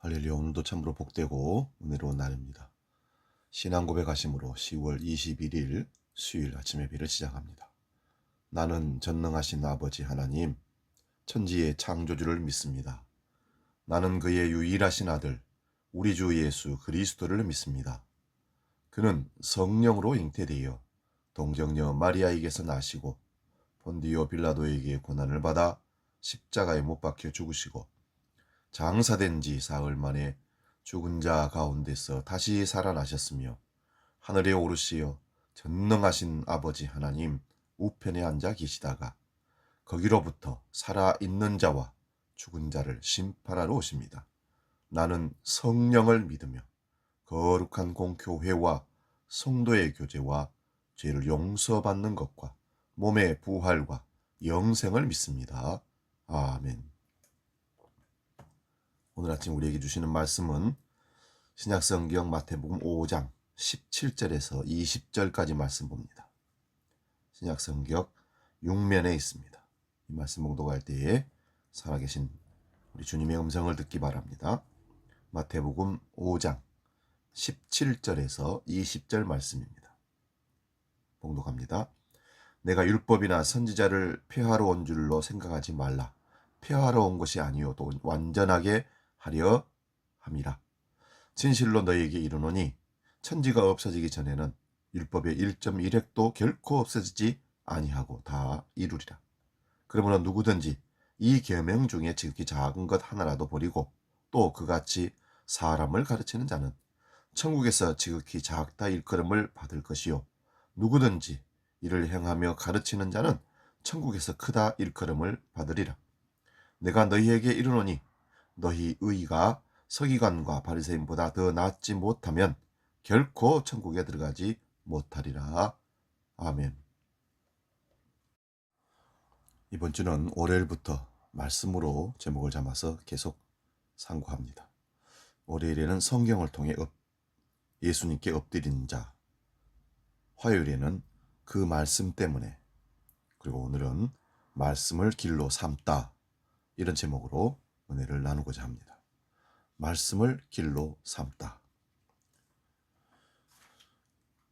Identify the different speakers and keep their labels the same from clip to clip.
Speaker 1: 할렐루야. 오늘도 참으로 복되고 은혜로운 날입니다. 신앙 고백하심으로 10월 21일 수요일 아침 예배를 시작합니다. 나는 전능하신 아버지 하나님, 천지의 창조주를 믿습니다. 나는 그의 유일하신 아들, 우리 주 예수 그리스도를 믿습니다. 그는 성령으로 잉태되어 동정녀 마리아에게서 나시고 본디오 빌라도에게 고난을 받아 십자가에 못 박혀 죽으시고 장사된 지 사흘 만에 죽은 자 가운데서 다시 살아나셨으며 하늘에 오르시어 전능하신 아버지 하나님 우편에 앉아 계시다가 거기로부터 살아있는 자와 죽은 자를 심판하러 오십니다. 나는 성령을 믿으며 거룩한 공교회와 성도의 교제와 죄를 용서받는 것과 몸의 부활과 영생을 믿습니다. 아멘. 오늘 아침 우리에게 주시는 말씀은 신약성경 마태복음 5장 17절에서 20절까지 말씀 봅니다. 신약성경 6면에 있습니다. 이 말씀 봉독할 때에 살아계신 우리 주님의 음성을 듣기 바랍니다. 마태복음 5장 17절에서 20절 말씀입니다. 봉독합니다. 내가 율법이나 선지자를 폐하러 온 줄로 생각하지 말라. 폐하러 온 것이 아니오도 완전하게 하려 함이라. 진실로 너희에게 이르노니 천지가 없어지기 전에는 율법의 1.1획도 결코 없어지지 아니하고 다 이루리라. 그러므로 누구든지 이 계명 중에 지극히 작은 것 하나라도 버리고 또 그같이 사람을 가르치는 자는 천국에서 지극히 작다 일컬음을 받을 것이요 누구든지 이를 행하며 가르치는 자는 천국에서 크다 일컬음을 받으리라. 내가 너희에게 이르노니 너희 의가 서기관과 바리새인보다 더 낫지 못하면 결코 천국에 들어가지 못하리라. 아멘. 이번 주는 월요일부터 말씀으로 제목을 잡아서 계속 상고합니다. 월요일에는 성경을 통해 예수님께 엎드리는 자, 화요일에는 그 말씀 때문에, 그리고 오늘은 말씀을 길로 삼다, 이런 제목으로 은혜를 나누고자 합니다. 말씀을 길로 삼다.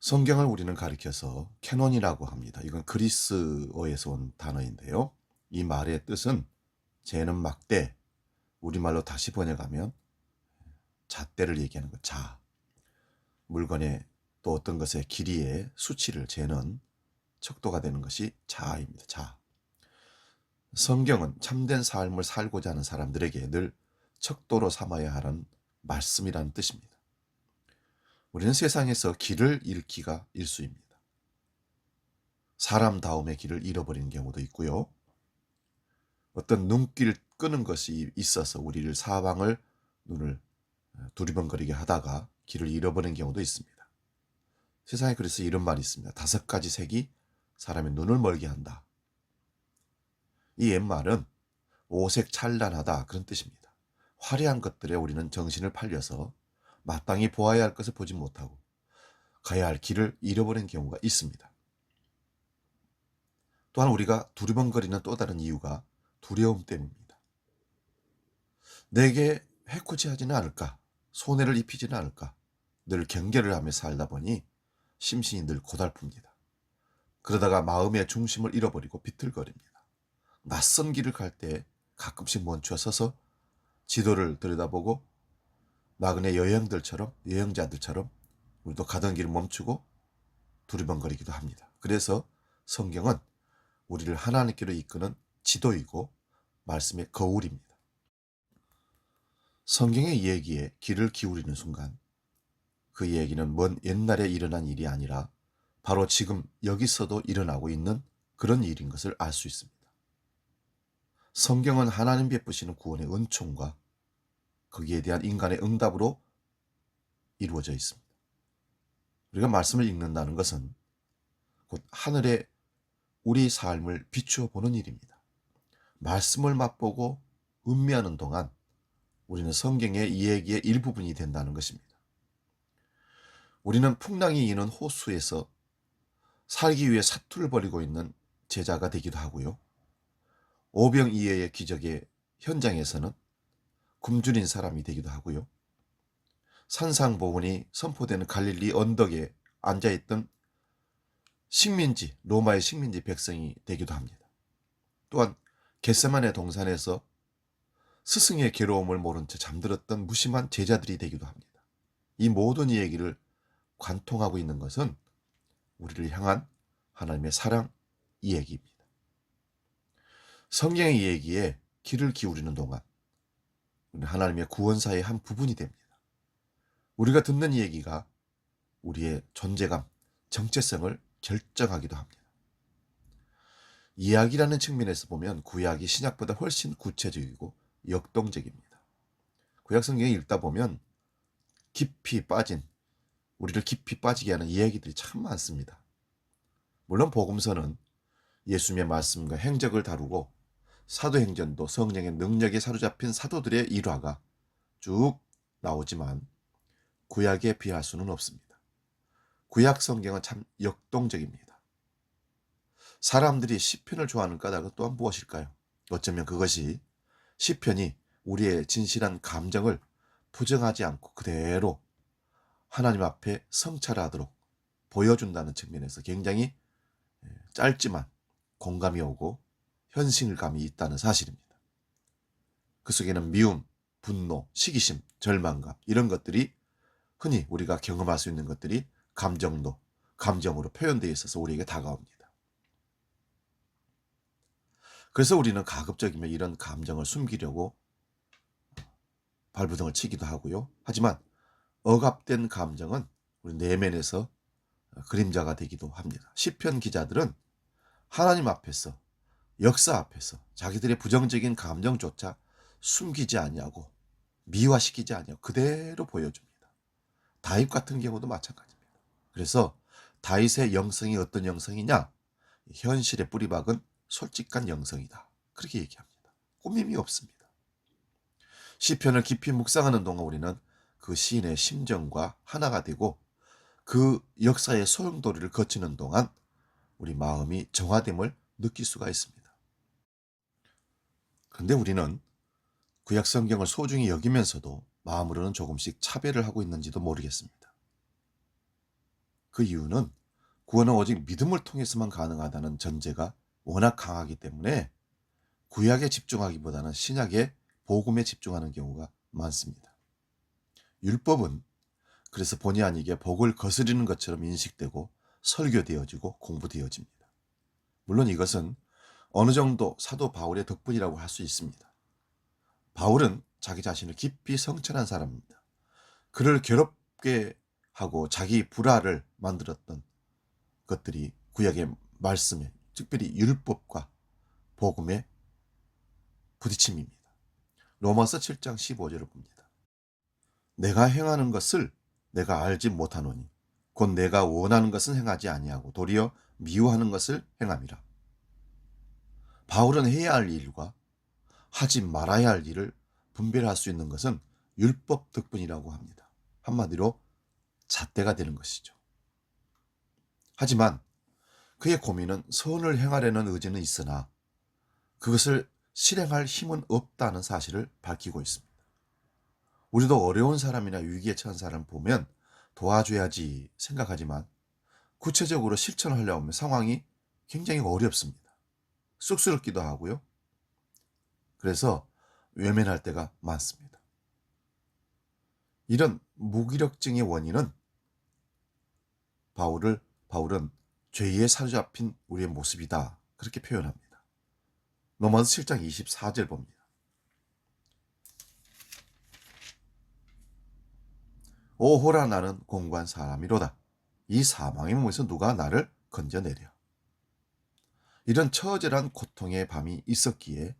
Speaker 1: 성경을 우리는 가리켜서 캐논이라고 합니다. 이건 그리스어에서 온 단어인데요. 이 말의 뜻은 재는 막대, 우리말로 다시 번역하면 잣대를 얘기하는 것, 자. 물건의 또 어떤 것의 길이의 수치를 재는 척도가 되는 것이 자입니다. 자. 성경은 참된 삶을 살고자 하는 사람들에게 늘 척도로 삼아야 하는 말씀이라는 뜻입니다. 우리는 세상에서 길을 잃기가 일수입니다. 사람다움의 길을 잃어버리는 경우도 있고요. 어떤 눈길 끄는 것이 있어서 우리를 사방을 눈을 두리번거리게 하다가 길을 잃어버리는 경우도 있습니다. 세상에 그래서 이런 말이 있습니다. 5가지 색이 사람의 눈을 멀게 한다. 이 옛말은 오색 찬란하다, 그런 뜻입니다. 화려한 것들에 우리는 정신을 팔려서 마땅히 보아야 할 것을 보지 못하고 가야 할 길을 잃어버리는 경우가 있습니다. 또한 우리가 두리번거리는 또 다른 이유가 두려움 때문입니다. 내게 해코지하지는 않을까, 손해를 입히지는 않을까, 늘 경계를 하며 살다 보니 심신이 늘 고달픕니다. 그러다가 마음의 중심을 잃어버리고 비틀거립니다. 낯선 길을 갈 때 가끔씩 멈춰 서서 지도를 들여다보고 나그네 여행자들처럼 우리도 가던 길을 멈추고 두리번거리기도 합니다. 그래서 성경은 우리를 하나님께로 이끄는 지도이고 말씀의 거울입니다. 성경의 이야기에 귀를 기울이는 순간 그 이야기는 먼 옛날에 일어난 일이 아니라 바로 지금 여기서도 일어나고 있는 그런 일인 것을 알 수 있습니다. 성경은 하나님 베푸시는 구원의 은총과 거기에 대한 인간의 응답으로 이루어져 있습니다. 우리가 말씀을 읽는다는 것은 곧 하늘에 우리 삶을 비추어 보는 일입니다. 말씀을 맛보고 음미하는 동안 우리는 성경의 이야기의 일부분이 된다는 것입니다. 우리는 풍랑이 이는 호수에서 살기 위해 사투를 벌이고 있는 제자가 되기도 하고요. 오병이어의 기적의 현장에서는 굶주린 사람이 되기도 하고요. 산상보훈이 선포되는 갈릴리 언덕에 앉아있던 식민지, 로마의 식민지 백성이 되기도 합니다. 또한 겟세마네 동산에서 스승의 괴로움을 모른 채 잠들었던 무심한 제자들이 되기도 합니다. 이 모든 이야기를 관통하고 있는 것은 우리를 향한 하나님의 사랑 이야기입니다. 성경의 이야기에 귀를 기울이는 동안 하나님의 구원사의 한 부분이 됩니다. 우리가 듣는 이야기가 우리의 존재감, 정체성을 결정하기도 합니다. 이야기라는 측면에서 보면 구약이 신약보다 훨씬 구체적이고 역동적입니다. 구약 성경을 읽다 보면 우리를 깊이 빠지게 하는 이야기들이 참 많습니다. 물론 복음서는 예수님의 말씀과 행적을 다루고 사도행전도 성령의 능력에 사로잡힌 사도들의 일화가 쭉 나오지만 구약에 비할 수는 없습니다. 구약 성경은 참 역동적입니다. 사람들이 시편을 좋아하는 까닭은 또한 무엇일까요? 어쩌면 그것이 시편이 우리의 진실한 감정을 부정하지 않고 그대로 하나님 앞에 성찰하도록 보여준다는 측면에서 굉장히 짧지만 공감이 오고 현실감이 있다는 사실입니다. 그 속에는 미움, 분노, 시기심, 절망감 이런 것들이 흔히 우리가 경험할 수 있는 것들이 감정으로 표현되어 있어서 우리에게 다가옵니다. 그래서 우리는 가급적이면 이런 감정을 숨기려고 발부둥을 치기도 하고요. 하지만 억압된 감정은 우리 내면에서 그림자가 되기도 합니다. 시편 기자들은 하나님 앞에서, 역사 앞에서 자기들의 부정적인 감정조차 숨기지 아니하고 미화시키지 아니하고 그대로 보여줍니다. 다윗 같은 경우도 마찬가지입니다. 그래서 다윗의 영성이 어떤 영성이냐? 현실의 뿌리박은 솔직한 영성이다. 그렇게 얘기합니다. 꾸밈이 없습니다. 시편을 깊이 묵상하는 동안 우리는 그 시인의 심정과 하나가 되고 그 역사의 소용돌이를 거치는 동안 우리 마음이 정화됨을 느낄 수가 있습니다. 그런데 우리는 구약 성경을 소중히 여기면서도 마음으로는 조금씩 차별을 하고 있는지도 모르겠습니다. 그 이유는 구원은 오직 믿음을 통해서만 가능하다는 전제가 워낙 강하기 때문에 구약에 집중하기보다는 신약의 복음에 집중하는 경우가 많습니다. 율법은 그래서 본의 아니게 복을 거스르는 것처럼 인식되고 설교되어지고 공부되어집니다. 물론 이것은 어느 정도 사도 바울의 덕분이라고 할 수 있습니다. 바울은 자기 자신을 깊이 성찰한 사람입니다. 그를 괴롭게 하고 자기 불화를 만들었던 것들이 구약의 말씀에, 특별히 율법과 복음의 부딪힘입니다. 로마서 7장 15절을 봅니다. 내가 행하는 것을 내가 알지 못하노니 곧 내가 원하는 것은 행하지 아니하고 도리어 미워하는 것을 행함이라. 바울은 해야 할 일과 하지 말아야 할 일을 분별할 수 있는 것은 율법 덕분이라고 합니다. 한마디로 잣대가 되는 것이죠. 하지만 그의 고민은 선을 행하려는 의지는 있으나 그것을 실행할 힘은 없다는 사실을 밝히고 있습니다. 우리도 어려운 사람이나 위기에 처한 사람을 보면 도와줘야지 생각하지만 구체적으로 실천하려고 하면 상황이 굉장히 어렵습니다. 쑥스럽기도 하고요. 그래서 외면할 때가 많습니다. 이런 무기력증의 원인은 바울은 죄에 사로잡힌 우리의 모습이다. 그렇게 표현합니다. 로마서 7장 24절 봅니다. 오호라 나는 공고한 사람이로다. 이 사망의 몸에서 누가 나를 건져내랴. 이런 처절한 고통의 밤이 있었기에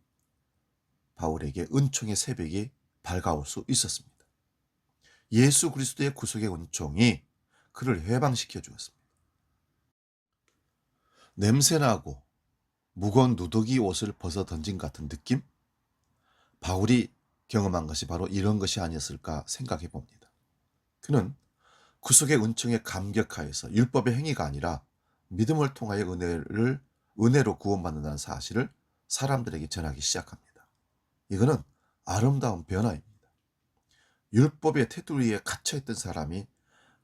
Speaker 1: 바울에게 은총의 새벽이 밝아올 수 있었습니다. 예수 그리스도의 구속의 은총이 그를 해방시켜 주었습니다. 냄새나고 무거운 누더기 옷을 벗어 던진 같은 느낌? 바울이 경험한 것이 바로 이런 것이 아니었을까 생각해 봅니다. 그는 구속의 은총에 감격하여서 율법의 행위가 아니라 믿음을 통하여 은혜로 구원받는다는 사실을 사람들에게 전하기 시작합니다. 이거는 아름다운 변화입니다. 율법의 테두리에 갇혀있던 사람이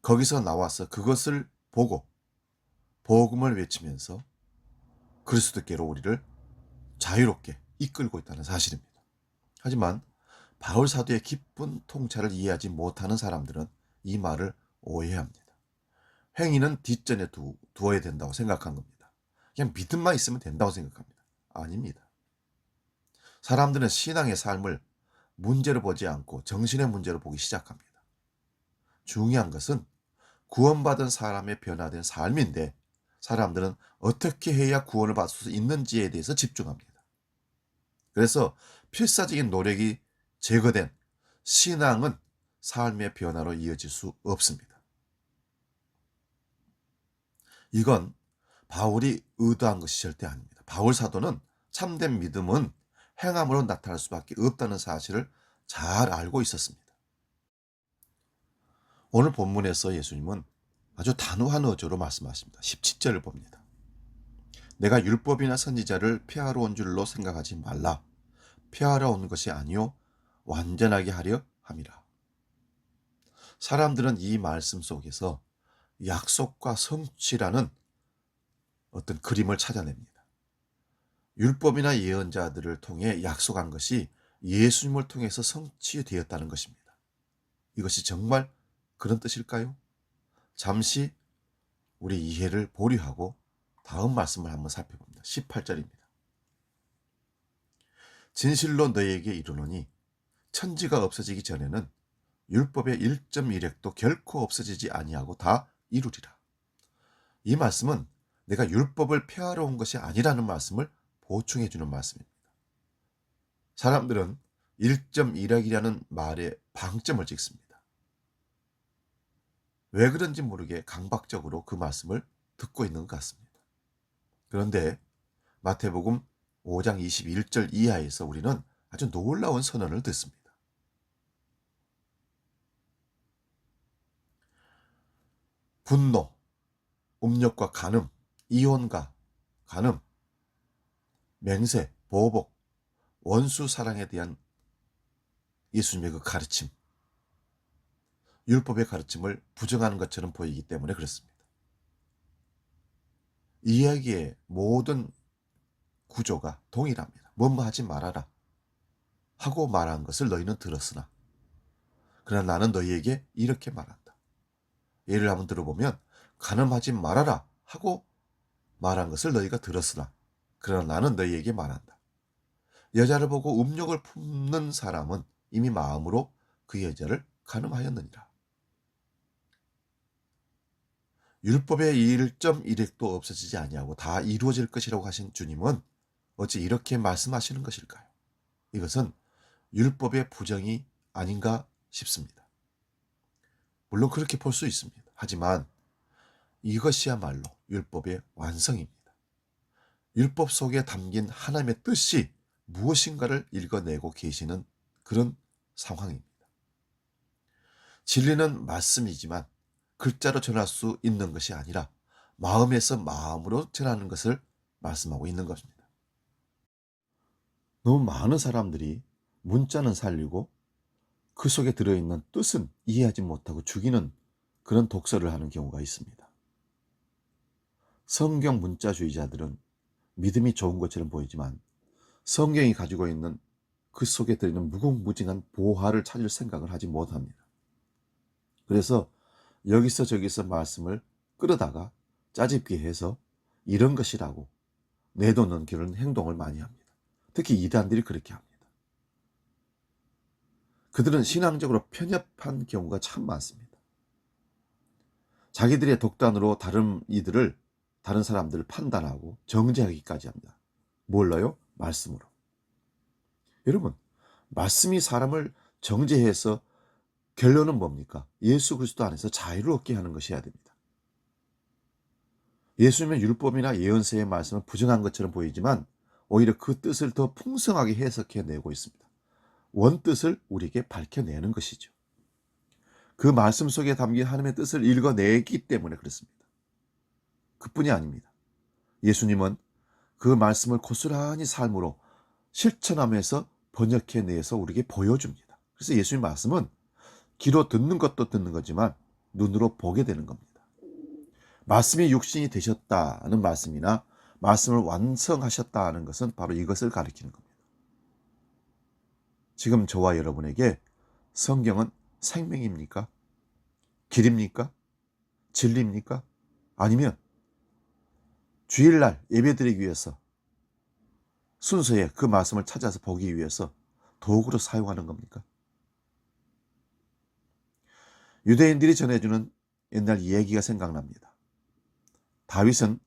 Speaker 1: 거기서 나와서 그것을 보고 복음을 외치면서 그리스도께로 우리를 자유롭게 이끌고 있다는 사실입니다. 하지만 바울 사도의 깊은 통찰을 이해하지 못하는 사람들은 이 말을 오해합니다. 행위는 뒷전에 두어야 된다고 생각한 겁니다. 그냥 믿음만 있으면 된다고 생각합니다. 아닙니다. 사람들은 신앙의 삶을 문제로 보지 않고 정신의 문제로 보기 시작합니다. 중요한 것은 구원받은 사람의 변화된 삶인데 사람들은 어떻게 해야 구원을 받을 수 있는지에 대해서 집중합니다. 그래서 필사적인 노력이 제거된 신앙은 삶의 변화로 이어질 수 없습니다. 이건 바울이 의도한 것이 절대 아닙니다. 바울 사도는 참된 믿음은 행함으로 나타날 수밖에 없다는 사실을 잘 알고 있었습니다. 오늘 본문에서 예수님은 아주 단호한 어조로 말씀하십니다. 17절을 봅니다. 내가 율법이나 선지자를 폐하러 온 줄로 생각하지 말라. 폐하러 온 것이 아니요 완전하게 하려 함이라. 사람들은 이 말씀 속에서 약속과 성취라는 어떤 그림을 찾아냅니다. 율법이나 예언자들을 통해 약속한 것이 예수님을 통해서 성취되었다는 것입니다. 이것이 정말 그런 뜻일까요? 잠시 우리 이해를 보류하고 다음 말씀을 한번 살펴봅니다. 18절입니다. 진실로 너희에게 이르노니 천지가 없어지기 전에는 율법의 1.1획도 결코 없어지지 아니하고 다 이루리라. 이 말씀은 내가 율법을 폐하러 온 것이 아니라는 말씀을 보충해 주는 말씀입니다. 사람들은 1.1획이라는 말에 방점을 찍습니다. 왜 그런지 모르게 강박적으로 그 말씀을 듣고 있는 것 같습니다. 그런데 마태복음 5장 21절 이하에서 우리는 아주 놀라운 선언을 듣습니다. 분노, 음욕과 간음, 이혼과 간음, 맹세, 보복, 원수 사랑에 대한 예수님의 그 가르침, 율법의 가르침을 부정하는 것처럼 보이기 때문에 그렇습니다. 이야기의 모든 구조가 동일합니다. 뭐뭐 하지 말아라 하고 말한 것을 너희는 들었으나 그러나 나는 너희에게 이렇게 말한다. 예를 한번 들어보면 간음하지 말아라 하고 말한 것을 너희가 들었으나 그러나 나는 너희에게 말한다. 여자를 보고 음욕을 품는 사람은 이미 마음으로 그 여자를 간음하였느니라. 율법의 1.1획도 없어지지 아니하고 다 이루어질 것이라고 하신 주님은 어찌 이렇게 말씀하시는 것일까요? 이것은 율법의 부정이 아닌가 싶습니다. 물론 그렇게 볼 수 있습니다. 하지만 이것이야말로 율법의 완성입니다. 율법 속에 담긴 하나님의 뜻이 무엇인가를 읽어내고 계시는 그런 상황입니다. 진리는 말씀이지만 글자로 전할 수 있는 것이 아니라 마음에서 마음으로 전하는 것을 말씀하고 있는 것입니다. 너무 많은 사람들이 문자는 살리고 그 속에 들어있는 뜻은 이해하지 못하고 죽이는 그런 독서를 하는 경우가 있습니다. 성경 문자주의자들은 믿음이 좋은 것처럼 보이지만 성경이 가지고 있는 그 속에 들어있는 무궁무진한 보화를 찾을 생각을 하지 못합니다. 그래서 여기서 저기서 말씀을 끌어다가 짜집기 해서 이런 것이라고 내놓는 그런 행동을 많이 합니다. 특히 이단들이 그렇게 합니다. 그들은 신앙적으로 편협한 경우가 참 많습니다. 자기들의 독단으로 다른 사람들을 판단하고 정죄하기까지 합니다. 뭘로요? 말씀으로. 여러분, 말씀이 사람을 정죄해서 결론은 뭡니까? 예수 그리스도 안에서 자유를 얻게 하는 것이어야 됩니다. 예수님의 율법이나 예언서의 말씀은 부정한 것처럼 보이지만 오히려 그 뜻을 더 풍성하게 해석해내고 있습니다. 원뜻을 우리에게 밝혀내는 것이죠. 그 말씀 속에 담긴 하나님의 뜻을 읽어내기 때문에 그렇습니다. 그뿐이 아닙니다. 예수님은 그 말씀을 고스란히 삶으로 실천하면서 번역해내서 우리에게 보여줍니다. 그래서 예수님 말씀은 귀로 듣는 것도 듣는 거지만 눈으로 보게 되는 겁니다. 말씀이 육신이 되셨다는 말씀이나 말씀을 완성하셨다는 것은 바로 이것을 가리키는 겁니다. 지금 저와 여러분에게 성경은 생명입니까? 길입니까? 진리입니까? 아니면 주일날 예배드리기 위해서 순서에 그 말씀을 찾아서 보기 위해서 도구로 사용하는 겁니까? 유대인들이 전해주는 옛날 얘기가 생각납니다. 다윗은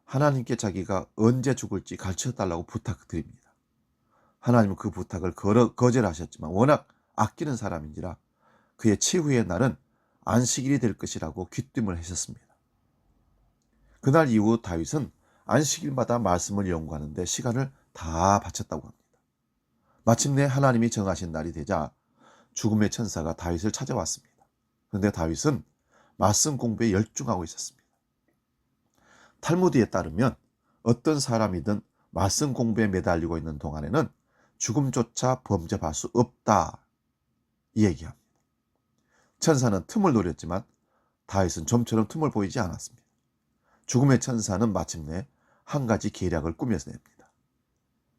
Speaker 1: 하나님께 자기가 언제 죽을지 가르쳐달라고 부탁드립니다. 하나님은 그 부탁을 거절하셨지만 워낙 아끼는 사람인지라 그의 치후의 날은 안식일이 될 것이라고 귀띔을 하셨습니다. 그날 이후 다윗은 안식일마다 말씀을 연구하는데 시간을 다 바쳤다고 합니다. 마침내 하나님이 정하신 날이 되자 죽음의 천사가 다윗을 찾아왔습니다. 그런데 다윗은 말씀 공부에 열중하고 있었습니다. 탈무드에 따르면 어떤 사람이든 말씀 공부에 매달리고 있는 동안에는 죽음조차 범접할 수 없다, 이 얘기합니다. 천사는 틈을 노렸지만 다윗은 좀처럼 틈을 보이지 않았습니다. 죽음의 천사는 마침내 한 가지 계략을 꾸며냅니다.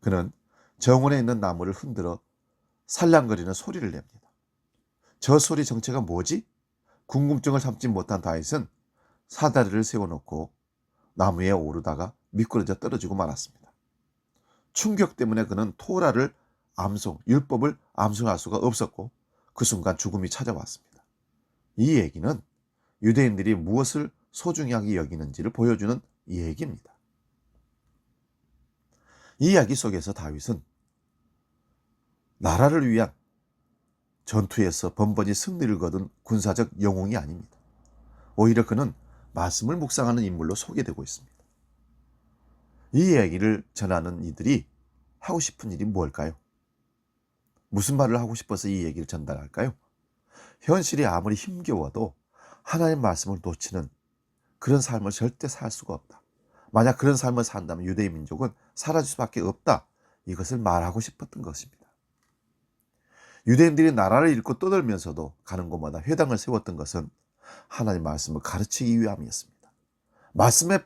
Speaker 1: 그는 정원에 있는 나무를 흔들어 살랑거리는 소리를 냅니다. 저 소리 정체가 뭐지? 궁금증을 참지 못한 다윗은 사다리를 세워놓고 나무에 오르다가 미끄러져 떨어지고 말았습니다. 충격 때문에 그는 토라를 율법을 암송할 수가 없었고 그 순간 죽음이 찾아왔습니다. 이 얘기는 유대인들이 무엇을 소중하게 여기는지를 보여주는 얘기입니다. 이 이야기 속에서 다윗은 나라를 위한 전투에서 번번이 승리를 거둔 군사적 영웅이 아닙니다. 오히려 그는 말씀을 묵상하는 인물로 소개되고 있습니다. 이 이야기를 전하는 이들이 하고 싶은 일이 뭘까요? 무슨 말을 하고 싶어서 이 얘기를 전달할까요? 현실이 아무리 힘겨워도 하나님의 말씀을 놓치는 그런 삶을 절대 살 수가 없다. 만약 그런 삶을 산다면 유대인 민족은 사라질 수밖에 없다. 이것을 말하고 싶었던 것입니다. 유대인들이 나라를 잃고 떠들면서도 가는 곳마다 회당을 세웠던 것은 하나님의 말씀을 가르치기 위함이었습니다. 말씀의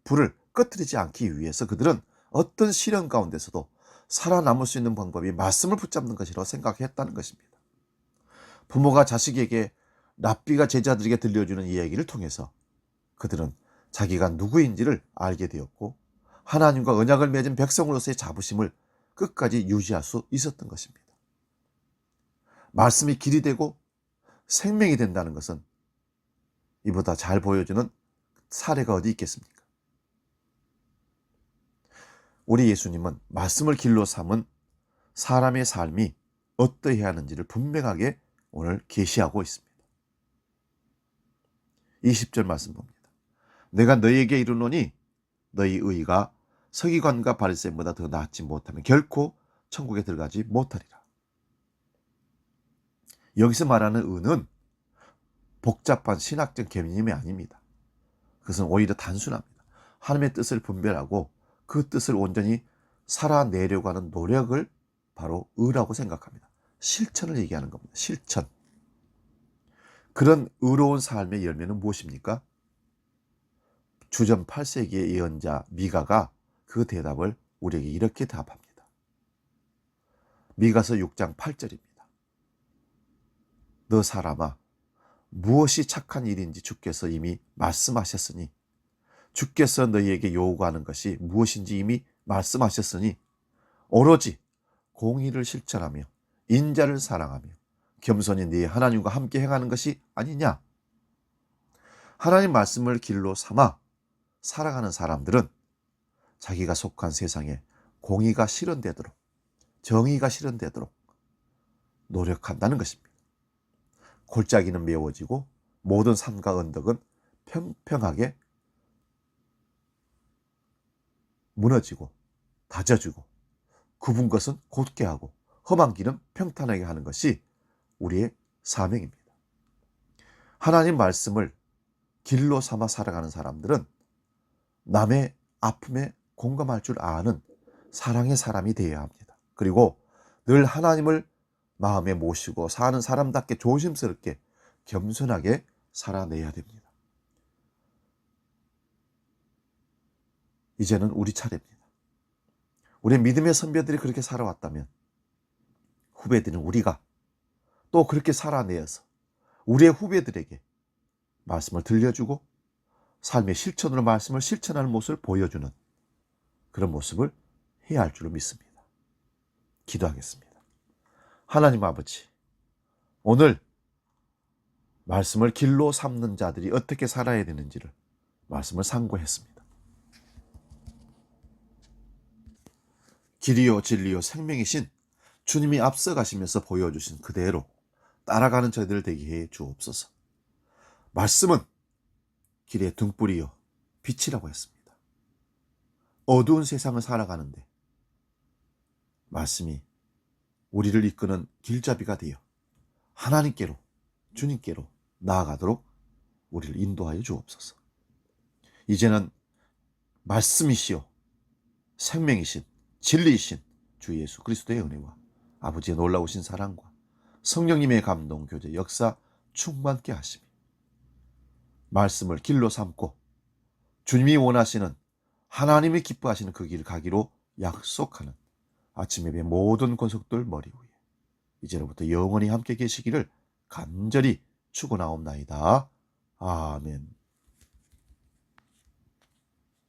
Speaker 1: 불을 꺼뜨리지 않기 위해서 그들은 어떤 시련 가운데서도 살아남을 수 있는 방법이 말씀을 붙잡는 것이라고 생각했다는 것입니다. 부모가 자식에게 랍비가 제자들에게 들려주는 이야기를 통해서 그들은 자기가 누구인지를 알게 되었고 하나님과 언약을 맺은 백성으로서의 자부심을 끝까지 유지할 수 있었던 것입니다. 말씀이 길이 되고 생명이 된다는 것은 이보다 잘 보여주는 사례가 어디 있겠습니까? 우리 예수님은 말씀을 길로 삼은 사람의 삶이 어떠해야 하는지를 분명하게 오늘 계시하고 있습니다. 20절 말씀 봅니다. 내가 너희에게 이르노니 너희 의가 서기관과 바리새인보다 더 낫지 못하면 결코 천국에 들어가지 못하리라. 여기서 말하는 의는 복잡한 신학적 개념이 아닙니다. 그것은 오히려 단순합니다. 하나님의 뜻을 분별하고 그 뜻을 온전히 살아내려고 하는 노력을 바로 의라고 생각합니다. 실천을 얘기하는 겁니다. 실천. 그런 의로운 삶의 열매는 무엇입니까? 주전 8세기의 예언자 미가가 그 대답을 우리에게 이렇게 답합니다. 미가서 6장 8절입니다. 너 사람아, 무엇이 착한 일인지 주께서 이미 말씀하셨으니 주께서 너희에게 요구하는 것이 무엇인지 이미 말씀하셨으니 오로지 공의를 실천하며 인자를 사랑하며 겸손히 네 하나님과 함께 행하는 것이 아니냐. 하나님 말씀을 길로 삼아 살아가는 사람들은 자기가 속한 세상에 공의가 실현되도록 정의가 실현되도록 노력한다는 것입니다. 골짜기는 메워지고 모든 산과 언덕은 평평하게 무너지고 다져지고 굽은 것은 곧게 하고 험한 길은 평탄하게 하는 것이 우리의 사명입니다. 하나님 말씀을 길로 삼아 살아가는 사람들은 남의 아픔에 공감할 줄 아는 사랑의 사람이 되어야 합니다. 그리고 늘 하나님을 마음에 모시고 사는 사람답게 조심스럽게 겸손하게 살아내야 됩니다. 이제는 우리 차례입니다. 우리 믿음의 선배들이 그렇게 살아왔다면 후배들은 우리가 또 그렇게 살아내어서 우리의 후배들에게 말씀을 들려주고 삶의 실천으로 말씀을 실천하는 모습을 보여주는 그런 모습을 해야 할 줄로 믿습니다. 기도하겠습니다. 하나님 아버지, 오늘 말씀을 길로 삼는 자들이 어떻게 살아야 되는지를 말씀을 상고했습니다. 길이요 진리요 생명이신 주님이 앞서가시면서 보여주신 그대로 따라가는 저희들 되게 해 주옵소서. 말씀은 길의 등불이요 빛이라고 했습니다. 어두운 세상을 살아가는데 말씀이 우리를 이끄는 길잡이가 되어 하나님께로, 주님께로 나아가도록 우리를 인도하여 주옵소서. 이제는 말씀이시요 생명이신 진리이신 주 예수 그리스도의 은혜와 아버지의 놀라우신 사랑과 성령님의 감동, 교제, 역사 충만케 하시며 말씀을 길로 삼고 주님이 원하시는 하나님이 기뻐하시는 그 길을 가기로 약속하는 아침 예배 모든 권속들 머리 위에 이제로부터 영원히 함께 계시기를 간절히 축원하옵나이다. 아멘.